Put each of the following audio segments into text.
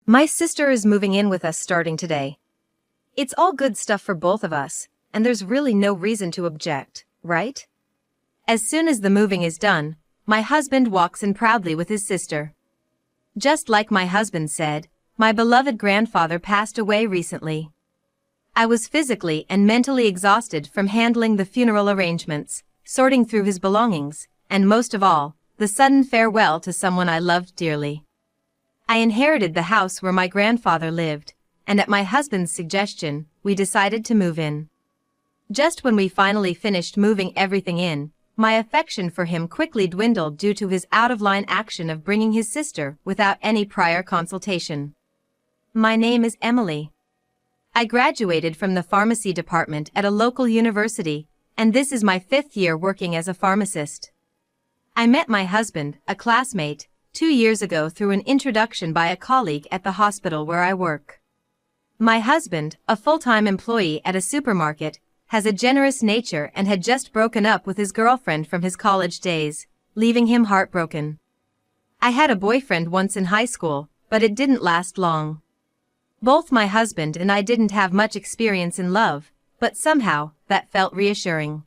My sister is moving in with us starting today. It's all good stuff for both of us, and there's really no reason to object, right? As soon as the moving is done, my husband walks in proudly with his sister. Just like my husband said, my beloved grandfather passed away recently. I was physically and mentally exhausted from handling the funeral arrangements, sorting through his belongings, and most of all, the sudden farewell to someone I loved dearly. I inherited the house where my grandfather lived, and at my husband's suggestion, we decided to move in. Just when we finally finished moving everything in, my affection for him quickly dwindled due to his out-of-line action of bringing his sister without any prior consultation. My name is Emily. I graduated from the pharmacy department at a local university, and this is my 5th year working as a pharmacist. I met my husband, a classmate, 2 years ago through an introduction by a colleague at the hospital where I work. My husband, a full-time employee at a supermarket, has a generous nature and had just broken up with his girlfriend from his college days, leaving him heartbroken. I had a boyfriend once in high school, but it didn't last long. Both my husband and I didn't have much experience in love, but somehow, that felt reassuring.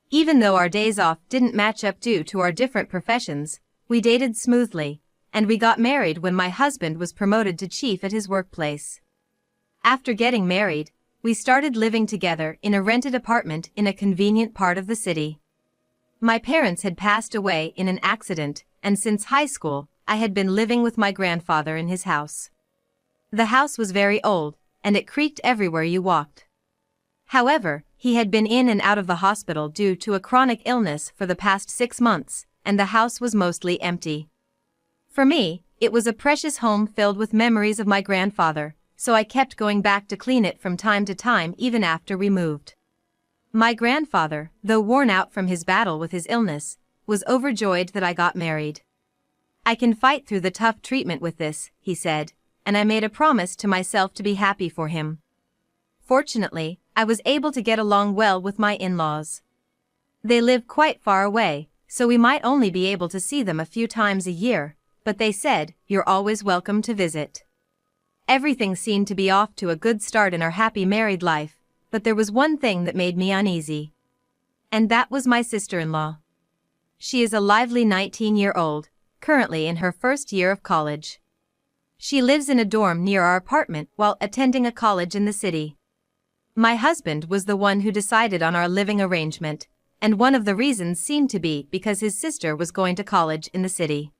Even though our days off didn't match up due to our different professions, we dated smoothly, and we got married when my husband was promoted to chief at his workplace. After getting married, we started living together in a rented apartment in a convenient part of the city. My parents had passed away in an accident, and since high school, I had been living with my grandfather in his house. The house was very old, and it creaked everywhere you walked. However, he had been in and out of the hospital due to a chronic illness for the past 6 months, and the house was mostly empty. For me, it was a precious home filled with memories of my grandfather, so I kept going back to clean it from time to time even after we moved. My grandfather, though worn out from his battle with his illness, was overjoyed that I got married. "I can fight through the tough treatment with this," he said, and I made a promise to myself to be happy for him. Fortunately, I was able to get along well with my in-laws. They live quite far away, so we might only be able to see them a few times a year, but they said, "You're always welcome to visit." Everything seemed to be off to a good start in our happy married life, but there was one thing that made me uneasy. And that was my sister-in-law. She is a lively 19-year-old, currently in her first year of college. She lives in a dorm near our apartment while attending a college in the city. My husband was the one who decided on our living arrangement, and one of the reasons seemed to be because his sister was going to college in the city.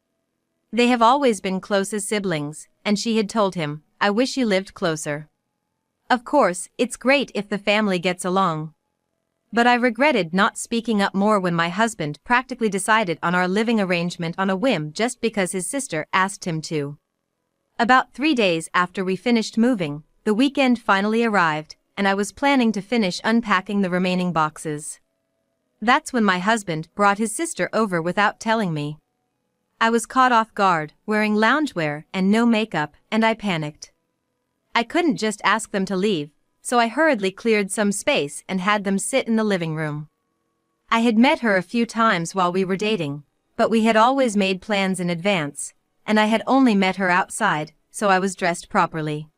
They have always been close as siblings, and she had told him, "I wish you lived closer." Of course, it's great if the family gets along. But I regretted not speaking up more when my husband practically decided on our living arrangement on a whim just because his sister asked him to. About 3 days after we finished moving, the weekend finally arrived, and I was planning to finish unpacking the remaining boxes. That's when my husband brought his sister over without telling me. I was caught off guard, wearing loungewear and no makeup, and I panicked. I couldn't just ask them to leave, so I hurriedly cleared some space and had them sit in the living room. I had met her a few times while we were dating, but we had always made plans in advance, and I had only met her outside, so I was dressed properly.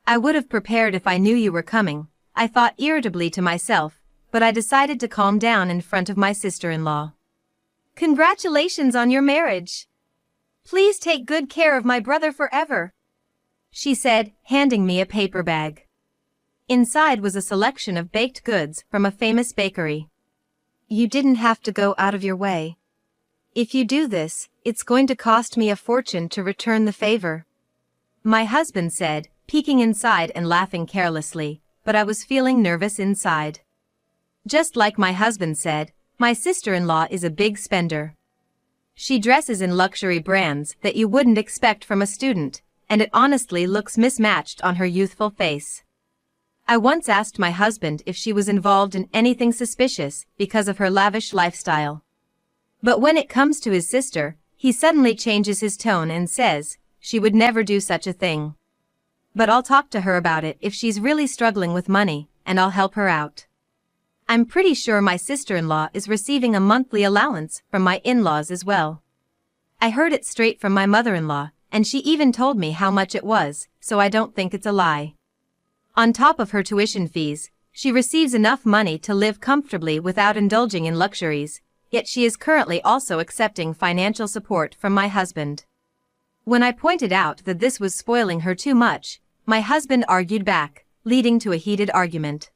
"I would have prepared if I knew you were coming," I thought irritably to myself, but I decided to calm down in front of my sister-in-law. "Congratulations on your marriage. Please take good care of my brother forever," she said, handing me a paper bag. Inside was a selection of baked goods from a famous bakery. "You didn't have to go out of your way. If you do this, it's going to cost me a fortune to return the favor," my husband said, peeking inside and laughing carelessly, but I was feeling nervous inside. Just like my husband said, my sister-in-law is a big spender. She dresses in luxury brands that you wouldn't expect from a student, and it honestly looks mismatched on her youthful face. I once asked my husband if she was involved in anything suspicious because of her lavish lifestyle. But when it comes to his sister, he suddenly changes his tone and says, she would never do such a thing. But I'll talk to her about it if she's really struggling with money, and I'll help her out. I'm pretty sure my sister-in-law is receiving a monthly allowance from my in-laws as well. I heard it straight from my mother-in-law, and she even told me how much it was, so I don't think it's a lie. On top of her tuition fees, she receives enough money to live comfortably without indulging in luxuries, yet she is currently also accepting financial support from my husband. When I pointed out that this was spoiling her too much, my husband argued back, leading to a heated argument.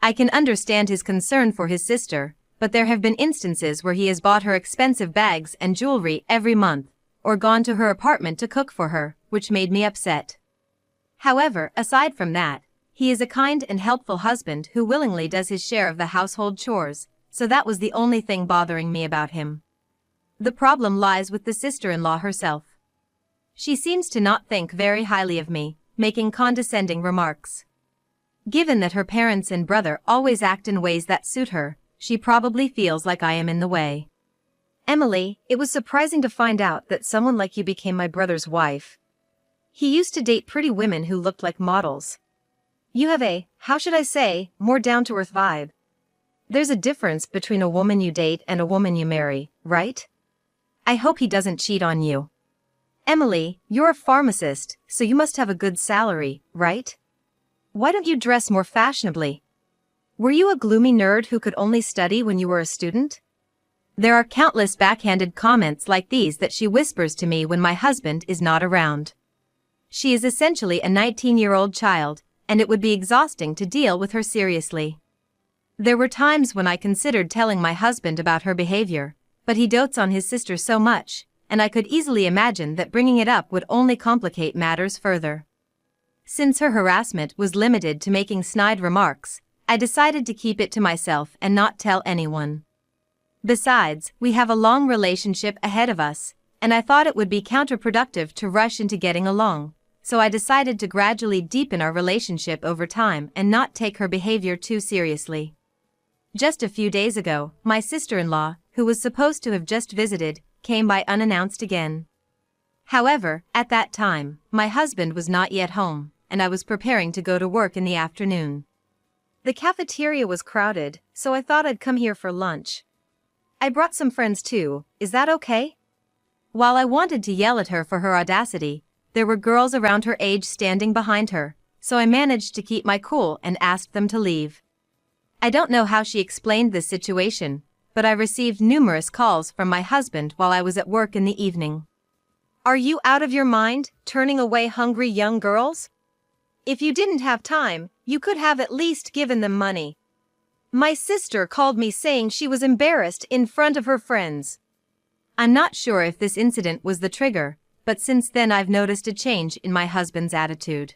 I can understand his concern for his sister, but there have been instances where he has bought her expensive bags and jewelry every month, or gone to her apartment to cook for her, which made me upset. However, aside from that, he is a kind and helpful husband who willingly does his share of the household chores, so that was the only thing bothering me about him. The problem lies with the sister-in-law herself. She seems to not think very highly of me, making condescending remarks. Given that her parents and brother always act in ways that suit her, she probably feels like I am in the way. Emily, it was surprising to find out that someone like you became my brother's wife. He used to date pretty women who looked like models. You have a, how should I say, more down-to-earth vibe. There's a difference between a woman you date and a woman you marry, right? I hope he doesn't cheat on you. Emily, you're a pharmacist, so you must have a good salary, right? Why don't you dress more fashionably? Were you a gloomy nerd who could only study when you were a student? There are countless backhanded comments like these that she whispers to me when my husband is not around. She is essentially a 19-year-old child, and it would be exhausting to deal with her seriously. There were times when I considered telling my husband about her behavior, but he dotes on his sister so much, and I could easily imagine that bringing it up would only complicate matters further. Since her harassment was limited to making snide remarks, I decided to keep it to myself and not tell anyone. Besides, we have a long relationship ahead of us, and I thought it would be counterproductive to rush into getting along, so I decided to gradually deepen our relationship over time and not take her behavior too seriously. Just a few days ago, my sister-in-law, who was supposed to have just visited, came by unannounced again. However, at that time, my husband was not yet home, and I was preparing to go to work in the afternoon. The cafeteria was crowded, so I thought I'd come here for lunch. I brought some friends too, is that okay? While I wanted to yell at her for her audacity, there were girls around her age standing behind her, so I managed to keep my cool and asked them to leave. I don't know how she explained this situation, but I received numerous calls from my husband while I was at work in the evening. Are you out of your mind, turning away hungry young girls? If you didn't have time, you could have at least given them money. My sister called me saying she was embarrassed in front of her friends. I'm not sure if this incident was the trigger, but since then I've noticed a change in my husband's attitude.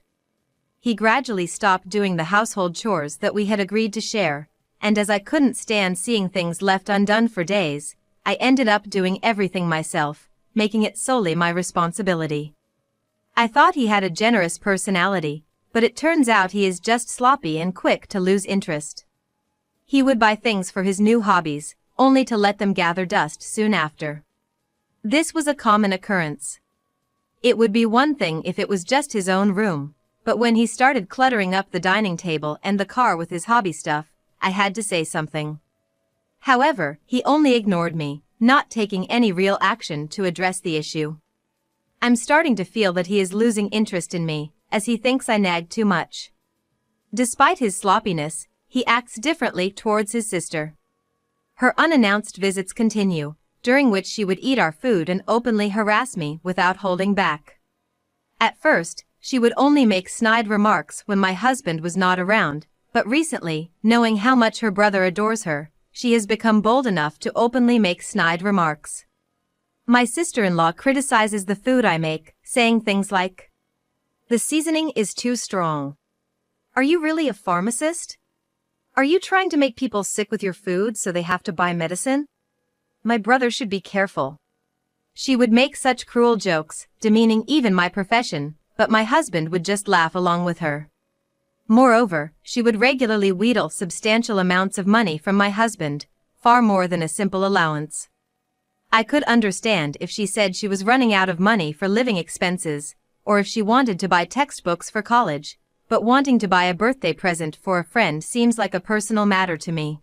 He gradually stopped doing the household chores that we had agreed to share, and as I couldn't stand seeing things left undone for days, I ended up doing everything myself, making it solely my responsibility. I thought he had a generous personality, but it turns out he is just sloppy and quick to lose interest. He would buy things for his new hobbies, only to let them gather dust soon after. This was a common occurrence. It would be one thing if it was just his own room, but when he started cluttering up the dining table and the car with his hobby stuff, I had to say something. However, he only ignored me, not taking any real action to address the issue. I'm starting to feel that he is losing interest in me, as he thinks I nag too much. Despite his sloppiness, he acts differently towards his sister. Her unannounced visits continue, during which she would eat our food and openly harass me without holding back. At first, she would only make snide remarks when my husband was not around, but recently, knowing how much her brother adores her, she has become bold enough to openly make snide remarks. My sister-in-law criticizes the food I make, saying things like, "The seasoning is too strong. Are you really a pharmacist? Are you trying to make people sick with your food so they have to buy medicine? My brother should be careful." She would make such cruel jokes, demeaning even my profession, but my husband would just laugh along with her. Moreover, she would regularly wheedle substantial amounts of money from my husband, far more than a simple allowance. I could understand if she said she was running out of money for living expenses, or if she wanted to buy textbooks for college, but wanting to buy a birthday present for a friend seems like a personal matter to me.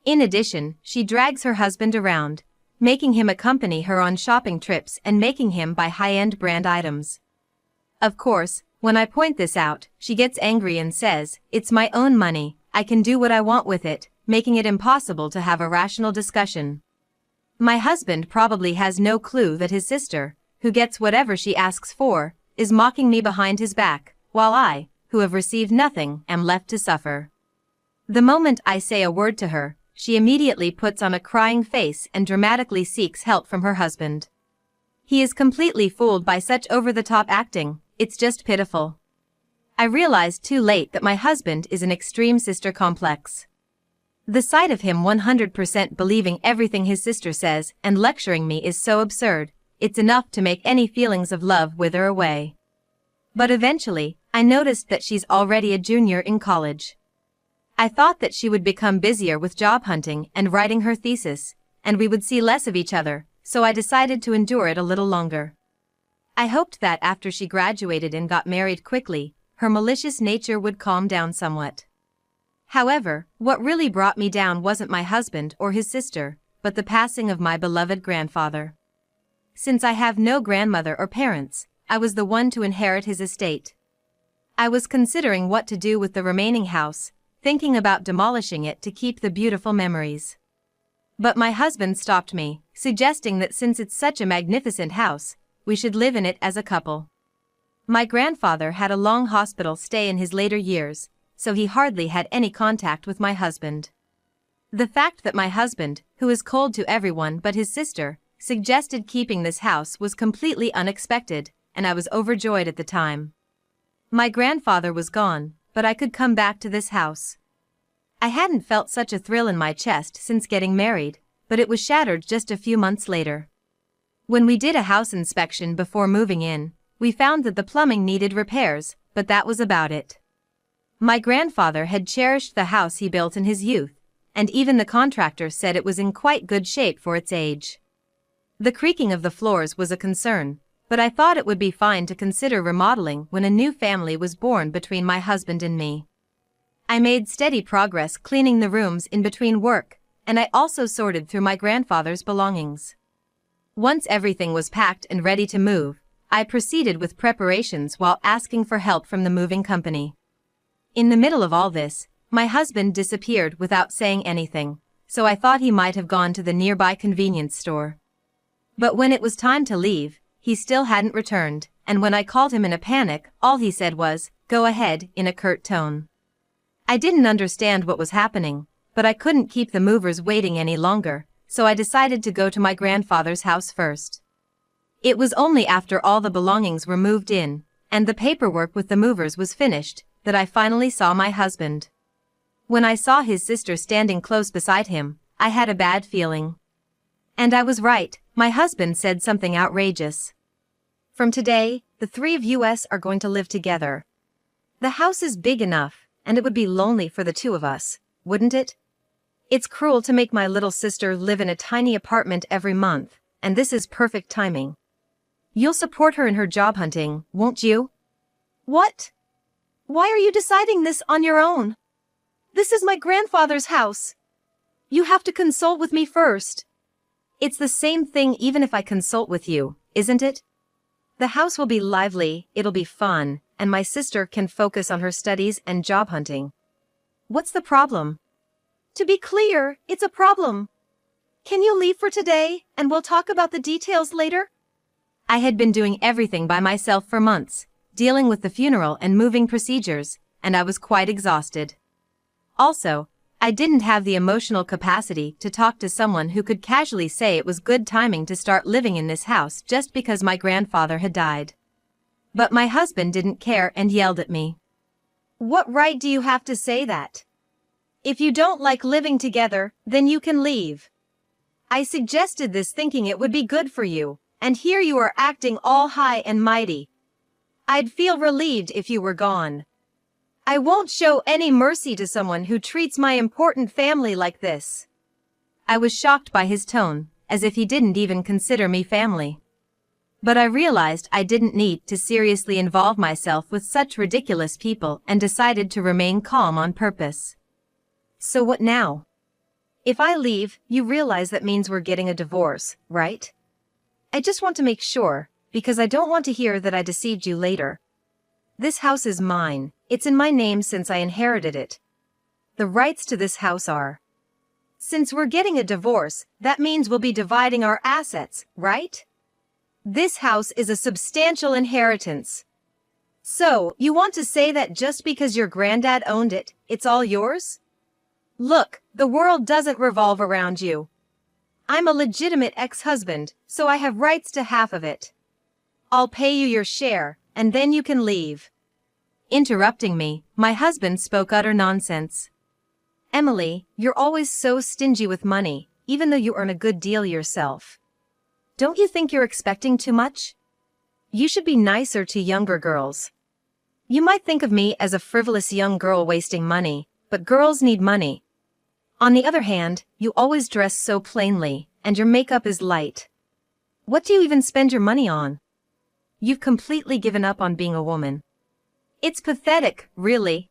In addition, she drags her husband around, making him accompany her on shopping trips and making him buy high-end brand items. Of course, when I point this out, she gets angry and says, "It's my own money, I can do what I want with it," making it impossible to have a rational discussion. My husband probably has no clue that his sister, who gets whatever she asks for, is mocking me behind his back, while I, who have received nothing, am left to suffer. The moment I say a word to her, she immediately puts on a crying face and dramatically seeks help from her husband. He is completely fooled by such over-the-top acting, it's just pitiful. I realized too late that my husband is an extreme sister complex. The sight of him 100% believing everything his sister says and lecturing me is so absurd, it's enough to make any feelings of love wither away. But eventually, I noticed that she's already a junior in college. I thought that she would become busier with job hunting and writing her thesis, and we would see less of each other, so I decided to endure it a little longer. I hoped that after she graduated and got married quickly, her malicious nature would calm down somewhat. However, what really brought me down wasn't my husband or his sister, but the passing of my beloved grandfather. Since I have no grandmother or parents, I was the one to inherit his estate. I was considering what to do with the remaining house, thinking about demolishing it to keep the beautiful memories. But my husband stopped me, suggesting that since it's such a magnificent house, we should live in it as a couple. My grandfather had a long hospital stay in his later years, so he hardly had any contact with my husband. The fact that my husband, who is cold to everyone but his sister, suggested keeping this house was completely unexpected, and I was overjoyed at the time. My grandfather was gone, but I could come back to this house. I hadn't felt such a thrill in my chest since getting married, but it was shattered just a few months later. When we did a house inspection before moving in, we found that the plumbing needed repairs, but that was about it. My grandfather had cherished the house he built in his youth, and even the contractor said it was in quite good shape for its age. The creaking of the floors was a concern, but I thought it would be fine to consider remodeling when a new family was born between my husband and me. I made steady progress cleaning the rooms in between work, and I also sorted through my grandfather's belongings. Once everything was packed and ready to move, I proceeded with preparations while asking for help from the moving company. In the middle of all this, my husband disappeared without saying anything, so I thought he might have gone to the nearby convenience store. But when it was time to leave, he still hadn't returned, and when I called him in a panic, all he said was, "Go ahead," in a curt tone. I didn't understand what was happening, but I couldn't keep the movers waiting any longer, so I decided to go to my grandfather's house first. It was only after all the belongings were moved in, and the paperwork with the movers was finished, that I finally saw my husband. When I saw his sister standing close beside him, I had a bad feeling. And I was right, my husband said something outrageous. "From today, the three of us are going to live together. The house is big enough, and it would be lonely for the two of us, wouldn't it? It's cruel to make my little sister live in a tiny apartment every month, and this is perfect timing. You'll support her in her job hunting, won't you?" "What? Why are you deciding this on your own? This is my grandfather's house. You have to consult with me first." "It's the same thing even if I consult with you, isn't it? The house will be lively, it'll be fun, and my sister can focus on her studies and job hunting. What's the problem?" "To be clear, it's a problem. Can you leave for today, and we'll talk about the details later?" I had been doing everything by myself for months, dealing with the funeral and moving procedures, and I was quite exhausted. Also, I didn't have the emotional capacity to talk to someone who could casually say it was good timing to start living in this house just because my grandfather had died. But my husband didn't care and yelled at me. "What right do you have to say that? If you don't like living together, then you can leave. I suggested this thinking it would be good for you, and here you are acting all high and mighty. I'd feel relieved if you were gone. I won't show any mercy to someone who treats my important family like this." I was shocked by his tone, as if he didn't even consider me family. But I realized I didn't need to seriously involve myself with such ridiculous people and decided to remain calm on purpose. "So what now? If I leave, you realize that means we're getting a divorce, right? I just want to make sure, because I don't want to hear that I deceived you later. This house is mine. It's in my name since I inherited it. The rights to this house are. Since we're getting a divorce, that means we'll be dividing our assets, right? This house is a substantial inheritance. So, you want to say that just because your granddad owned it, it's all yours? Look, the world doesn't revolve around you. I'm a legitimate ex-husband, so I have rights to half of it. I'll pay you your share, and then you can leave. Interrupting me, my husband spoke utter nonsense. Emily, you're always so stingy with money, even though you earn a good deal yourself. Don't you think you're expecting too much? You should be nicer to younger girls. You might think of me as a frivolous young girl wasting money, but girls need money. On the other hand, you always dress so plainly, and your makeup is light. What do you even spend your money on? You've completely given up on being a woman. It's pathetic, really.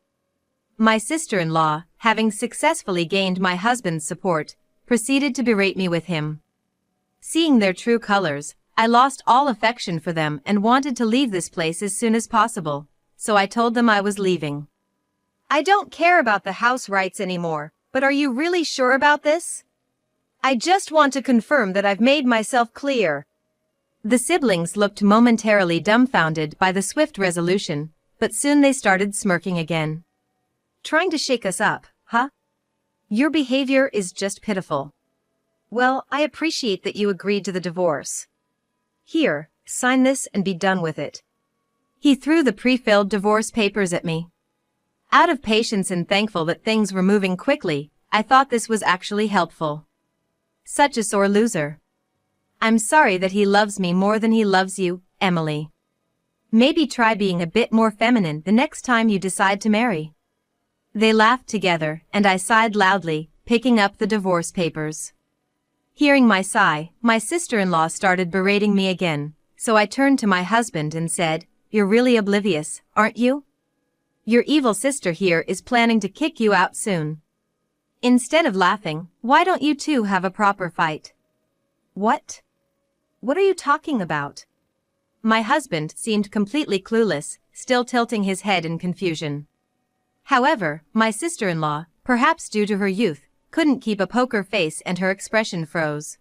My sister-in-law, having successfully gained my husband's support, proceeded to berate me with him. Seeing their true colors, I lost all affection for them and wanted to leave this place as soon as possible, so I told them I was leaving. I don't care about the house rights anymore, but are you really sure about this? I just want to confirm that I've made myself clear. The siblings looked momentarily dumbfounded by the swift resolution, but soon they started smirking again. Trying to shake us up, huh? Your behavior is just pitiful. Well, I appreciate that you agreed to the divorce. Here, sign this and be done with it. He threw the pre-filled divorce papers at me. Out of patience and thankful that things were moving quickly, I thought this was actually helpful. Such a sore loser. I'm sorry that he loves me more than he loves you, Emily. Maybe try being a bit more feminine the next time you decide to marry. They laughed together, and I sighed loudly, picking up the divorce papers. Hearing my sigh, my sister-in-law started berating me again, so I turned to my husband and said, "You're really oblivious, aren't you? Your evil sister here is planning to kick you out soon. Instead of laughing, why don't you two have a proper fight?" What? What are you talking about? My husband seemed completely clueless, still tilting his head in confusion. However, my sister-in-law, perhaps due to her youth, couldn't keep a poker face and her expression froze.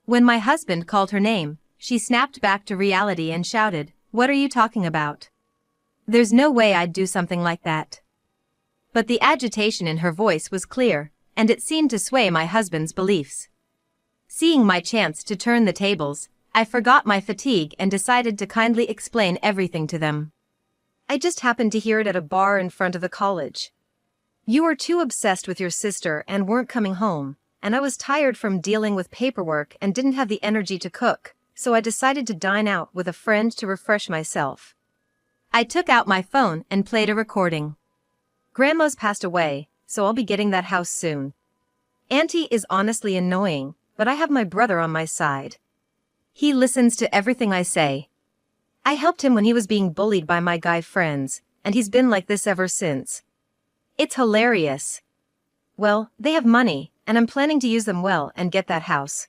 When my husband called her name, she snapped back to reality and shouted, "What are you talking about? There's no way I'd do something like that." But the agitation in her voice was clear, and it seemed to sway my husband's beliefs. Seeing my chance to turn the tables, I forgot my fatigue and decided to kindly explain everything to them. I just happened to hear it at a bar in front of the college. You were too obsessed with your sister and weren't coming home, and I was tired from dealing with paperwork and didn't have the energy to cook, so I decided to dine out with a friend to refresh myself. I took out my phone and played a recording. Grandma's passed away, so I'll be getting that house soon. Auntie is honestly annoying, but I have my brother on my side. He listens to everything I say. I helped him when he was being bullied by my guy friends, and he's been like this ever since. It's hilarious. Well, they have money, and I'm planning to use them well and get that house.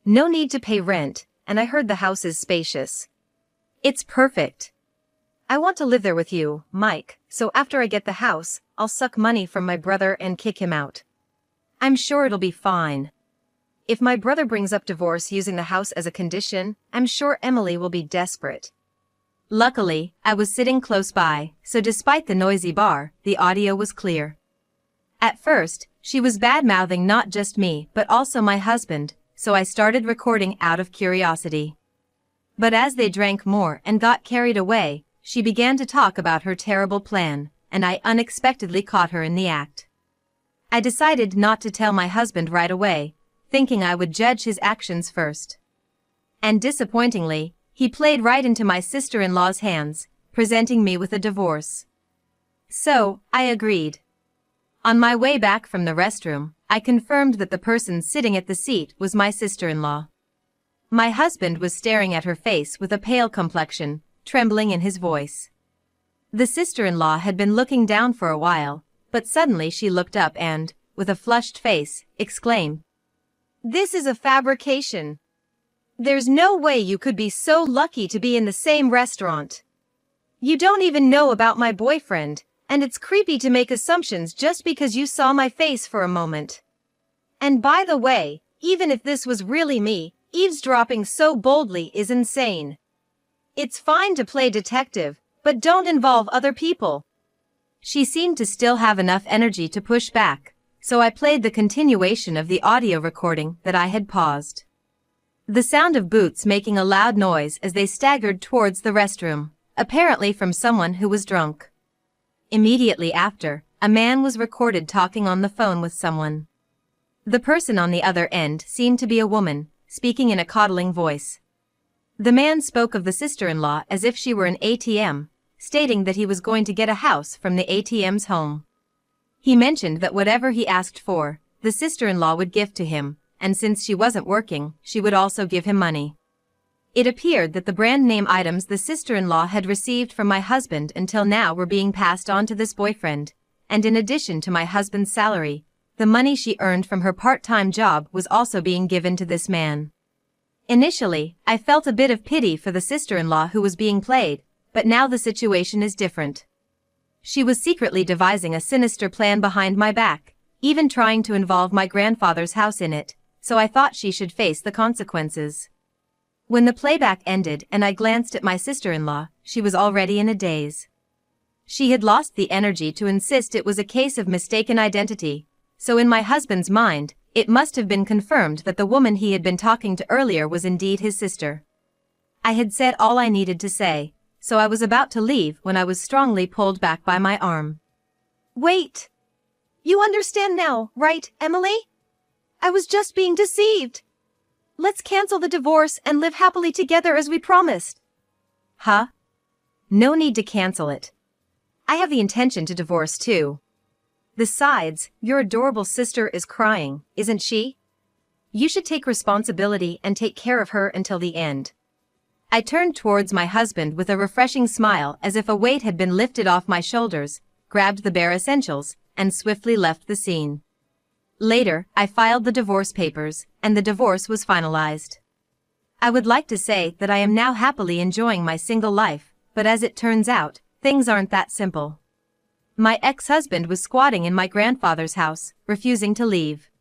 No need to pay rent, and I heard the house is spacious. It's perfect. I want to live there with you, Mike, so after I get the house, I'll suck money from my brother and kick him out. I'm sure it'll be fine. If my brother brings up divorce using the house as a condition, I'm sure Emily will be desperate. Luckily, I was sitting close by, so despite the noisy bar, the audio was clear. At first, she was bad-mouthing not just me but also my husband, so I started recording out of curiosity. But as they drank more and got carried away, she began to talk about her terrible plan, and I unexpectedly caught her in the act. I decided not to tell my husband right away, thinking I would judge his actions first. And disappointingly, he played right into my sister-in-law's hands, presenting me with a divorce. So, I agreed. On my way back from the restroom, I confirmed that the person sitting at the seat was my sister-in-law. My husband was staring at her face with a pale complexion, trembling in his voice. The sister-in-law had been looking down for a while, but suddenly she looked up and, with a flushed face, exclaim. This is a fabrication. There's no way you could be so lucky to be in the same restaurant. You don't even know about my boyfriend, and it's creepy to make assumptions just because you saw my face for a moment. And by the way, even if this was really me, eavesdropping so boldly is insane. It's fine to play detective, but don't involve other people. She seemed to still have enough energy to push back, so I played the continuation of the audio recording that I had paused. The sound of boots making a loud noise as they staggered towards the restroom, apparently from someone who was drunk. Immediately after, a man was recorded talking on the phone with someone. The person on the other end seemed to be a woman, speaking in a coddling voice. The man spoke of the sister-in-law as if she were an ATM, stating that he was going to get a house from the ATM's home. He mentioned that whatever he asked for, the sister-in-law would give to him, and since she wasn't working, she would also give him money. It appeared that the brand name items the sister-in-law had received from my husband until now were being passed on to this boyfriend, and in addition to my husband's salary, the money she earned from her part-time job was also being given to this man. Initially, I felt a bit of pity for the sister-in-law who was being played, but now the situation is different. She was secretly devising a sinister plan behind my back, even trying to involve my grandfather's house in it, so I thought she should face the consequences. When the playback ended and I glanced at my sister-in-law, she was already in a daze. She had lost the energy to insist it was a case of mistaken identity, so in my husband's mind, it must have been confirmed that the woman he had been talking to earlier was indeed his sister. I had said all I needed to say, so I was about to leave when I was strongly pulled back by my arm. Wait! You understand now, right, Emily? I was just being deceived. Let's cancel the divorce and live happily together as we promised. Huh? No need to cancel it. I have the intention to divorce too. Besides, your adorable sister is crying, isn't she? You should take responsibility and take care of her until the end. I turned towards my husband with a refreshing smile as if a weight had been lifted off my shoulders, grabbed the bare essentials, and swiftly left the scene. Later, I filed the divorce papers, and the divorce was finalized. I would like to say that I am now happily enjoying my single life, but as it turns out, things aren't that simple. My ex-husband was squatting in my grandfather's house, refusing to leave.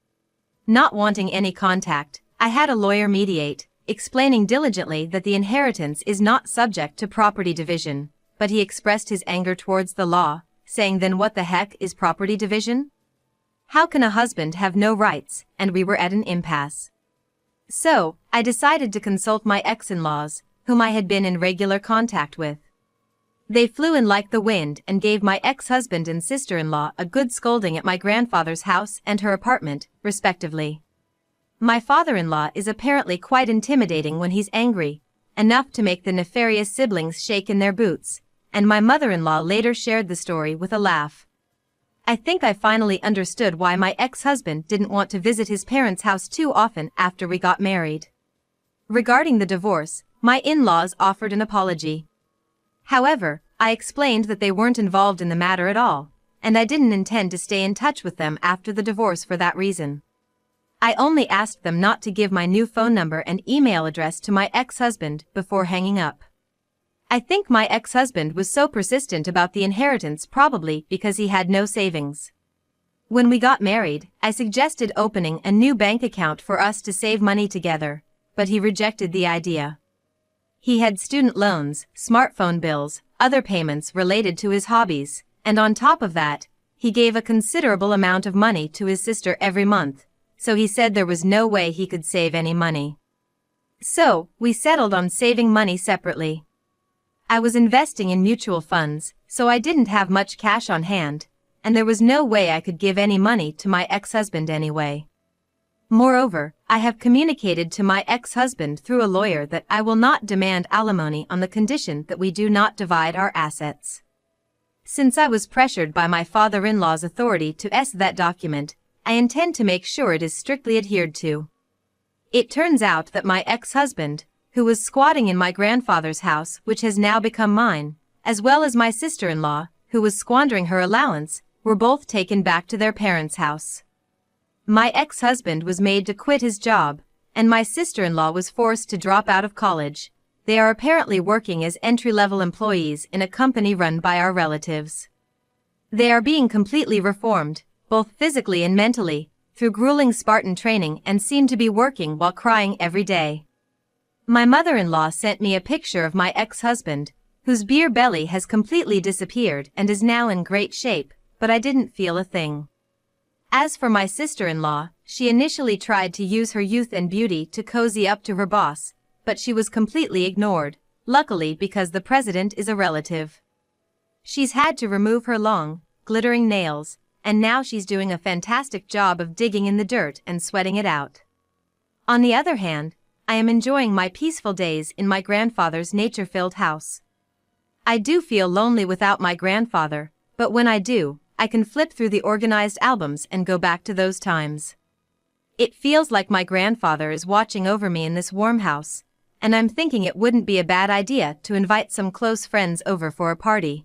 Not wanting any contact, I had a lawyer mediate, explaining diligently that the inheritance is not subject to property division, but he expressed his anger towards the law, saying then what the heck is property division? How can a husband have no rights, and we were at an impasse. So, I decided to consult my ex-in-laws, whom I had been in regular contact with. They flew in like the wind and gave my ex-husband and sister-in-law a good scolding at my grandfather's house and her apartment, respectively. My father-in-law is apparently quite intimidating when he's angry, enough to make the nefarious siblings shake in their boots, and my mother-in-law later shared the story with a laugh. I think I finally understood why my ex-husband didn't want to visit his parents' house too often after we got married. Regarding the divorce, my in-laws offered an apology. However, I explained that they weren't involved in the matter at all, and I didn't intend to stay in touch with them after the divorce for that reason. I only asked them not to give my new phone number and email address to my ex-husband before hanging up. I think my ex-husband was so persistent about the inheritance probably because he had no savings. When we got married, I suggested opening a new bank account for us to save money together, but he rejected the idea. He had student loans, smartphone bills, other payments related to his hobbies, and on top of that, he gave a considerable amount of money to his sister every month, so he said there was no way he could save any money. So, we settled on saving money separately. I was investing in mutual funds, so I didn't have much cash on hand, and there was no way I could give any money to my ex-husband anyway. Moreover, I have communicated to my ex-husband through a lawyer that I will not demand alimony on the condition that we do not divide our assets. Since I was pressured by my father-in-law's authority to that document, I intend to make sure it is strictly adhered to. It turns out that my ex-husband, who was squatting in my grandfather's house which has now become mine, as well as my sister-in-law, who was squandering her allowance, were both taken back to their parents' house. My ex-husband was made to quit his job, and my sister-in-law was forced to drop out of college. They are apparently working as entry-level employees in a company run by our relatives. They are being completely reformed, both physically and mentally, through grueling Spartan training and seem to be working while crying every day. My mother-in-law sent me a picture of my ex-husband, whose beer belly has completely disappeared and is now in great shape, but I didn't feel a thing. As for my sister-in-law, she initially tried to use her youth and beauty to cozy up to her boss, but she was completely ignored, luckily because the president is a relative. She's had to remove her long, glittering nails, and now she's doing a fantastic job of digging in the dirt and sweating it out. On the other hand, I am enjoying my peaceful days in my grandfather's nature-filled house. I do feel lonely without my grandfather, but when I do, I can flip through the organized albums and go back to those times. It feels like my grandfather is watching over me in this warm house, and I'm thinking it wouldn't be a bad idea to invite some close friends over for a party.